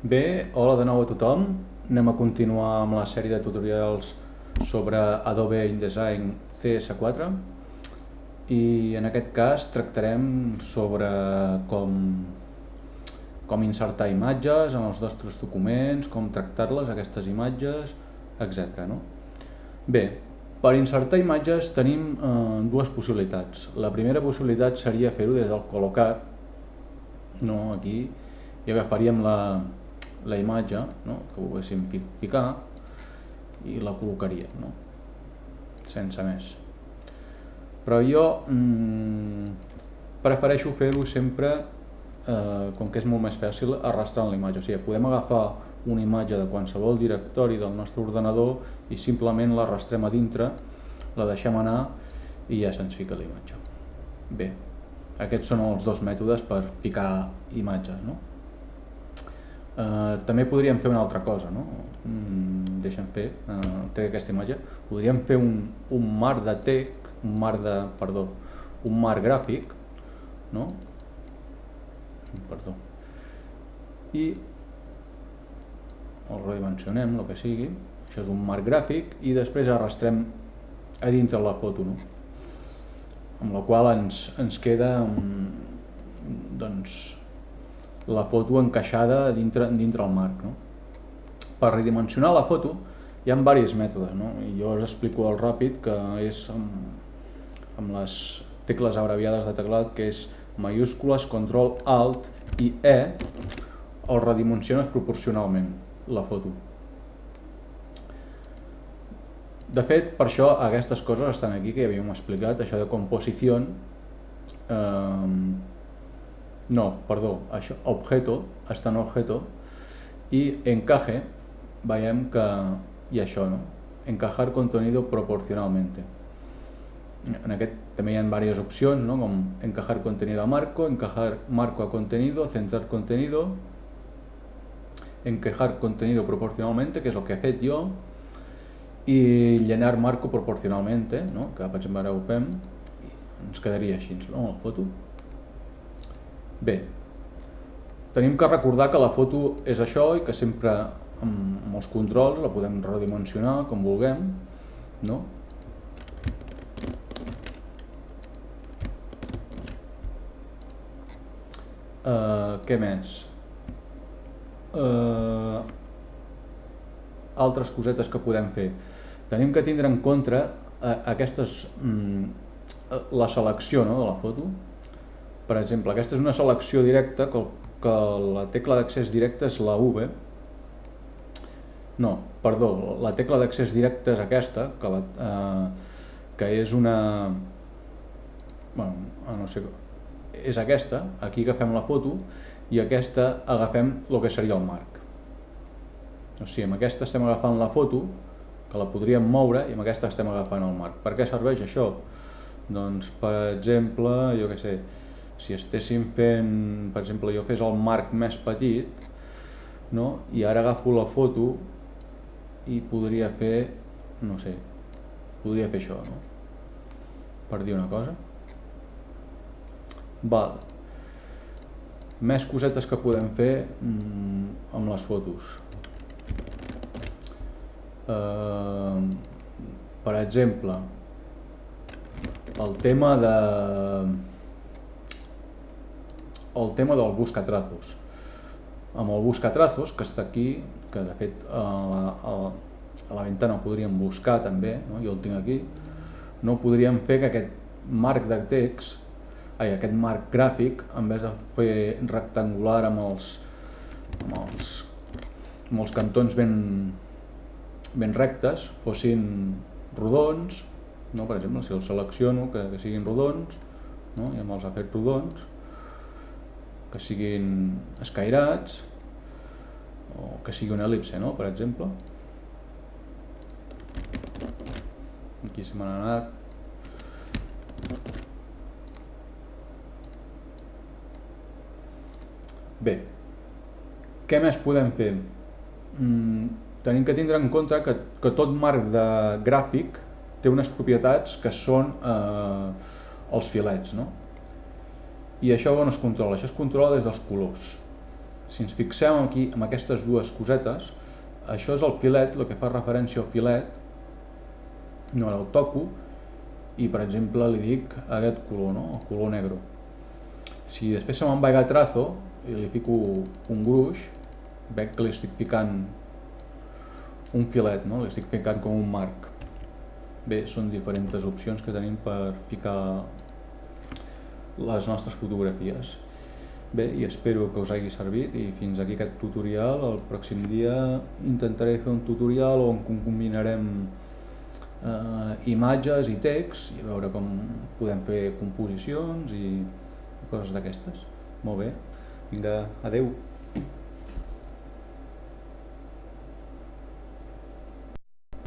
Bé, hola de nou a tothom. Anem a continuar amb la sèrie de tutorials sobre Adobe InDesign CS4 i en aquest cas tractarem sobre com insertar imatges en els nostres documents, com tractar-les, aquestes imatges, etc. No? Bé, per insertar imatges tenim dues possibilitats. La primera possibilitat seria fer-ho des del col·locar, no? Aquí i agafaríem la imatge, no? Que volguéssim ficar i la col·locaríem, no? Sense més. Però jo prefereixo fer-ho sempre, com que és molt més fàcil, arrastrant la imatge. O sigui, podem agafar una imatge de qualsevol directori del nostre ordenador i simplement l'arrastrem a dintre, la deixem anar i ja se'ns fica la imatge. Bé, aquests són els dos mètodes per ficar imatges, no? També podríem fer una altra cosa, no? Deixa'm fer, trec aquesta imatge. Podríem fer un marc de text, un marc gràfic, no? Perdó. I el redimensionem, el que sigui. Això és un marc gràfic i després arrastrem a dintre la foto, no? Amb la qual ens queda doncs, la foto encaixada dintre el marc, no? Per redimensionar la foto hi ha diversos mètodes, no? I jo us explico el ràpid, que és amb les tecles abreviades de teclat, que és majúscules, control, alt i E, el redimensiones proporcionalment la foto. De fet, per això aquestes coses estan aquí, que ja havíem explicat, això de composició, no, perdó, això, objeto, està en objeto, i encaje, veiem que hi ha això, no? Encajar contenido proporcionalmente. En aquest també hi ha diverses opcions, no? Com encajar contenido a marco, encajar marco a contenido, centrar contenido, encajar contenido proporcionalmente, que és el que he fet jo, i llenar marco proporcionalmente, no? Que per exemple ara ho fem, ens quedaria així, no? La foto. Bé, tenim que recordar que la foto és això i que sempre amb els controls la podem redimensionar com vulguem, no? Què més? Altres cosetes que podem fer. Tenim que tindre en compte la selecció, no, de la foto. Per exemple, aquesta és una selecció directa, que la tecla d'accés directe és la V. No, perdó, la tecla d'accés directe és aquesta, que és una... Bueno, no sé, és aquesta, aquí agafem la foto i aquesta agafem el que seria el marc. O sigui, amb aquesta estem agafant la foto, que la podríem moure, i amb aquesta estem agafant el marc. Per què serveix això? Doncs, per exemple, jo què sé, si estéssim fent, per exemple, jo fes el marc més petit, no? I ara agafo la foto i podria fer, no sé, podria fer això, no? Per dir una cosa. Val. Més cosetes que podem fer amb les fotos. Per exemple, el tema del buscatrazos. Amb el buscatrazos, que està aquí, que de fet a la ventana ho podríem buscar també, no? Jo el tinc aquí, no podríem fer que aquest marc de text, aquest marc gràfic, en vez de fer rectangular amb els cantons ben rectes, fossin rodons, no? Per exemple, si els selecciono, que siguin rodons, no? I amb els efectes rodons, que siguin escairats, o que sigui una el·lipse, no? Per exemple. Aquí se m'ha anat. Bé, què més podem fer? Tenim que tindre en compte que tot marc de gràfic té unes propietats que són els filets, no? I això on es controla? Això es controla des dels colors. Si ens fixem aquí en aquestes dues cosetes, això és el filet, el que fa referència al filet, no el toco, i per exemple li dic aquest color, no? El color negre. Si després se me'n vaig a trazo i li fico un gruix, veig que li estic ficant un filet, no? Li estic ficant com un marc. Bé, són diferents opcions que tenim per ficar les nostres fotografies. Bé, i espero que us hagi servit i fins aquí aquest tutorial. El pròxim dia intentaré fer un tutorial on combinarem imatges i text i a veure com podem fer composicions i coses d'aquestes. Molt bé, vinga, adeu!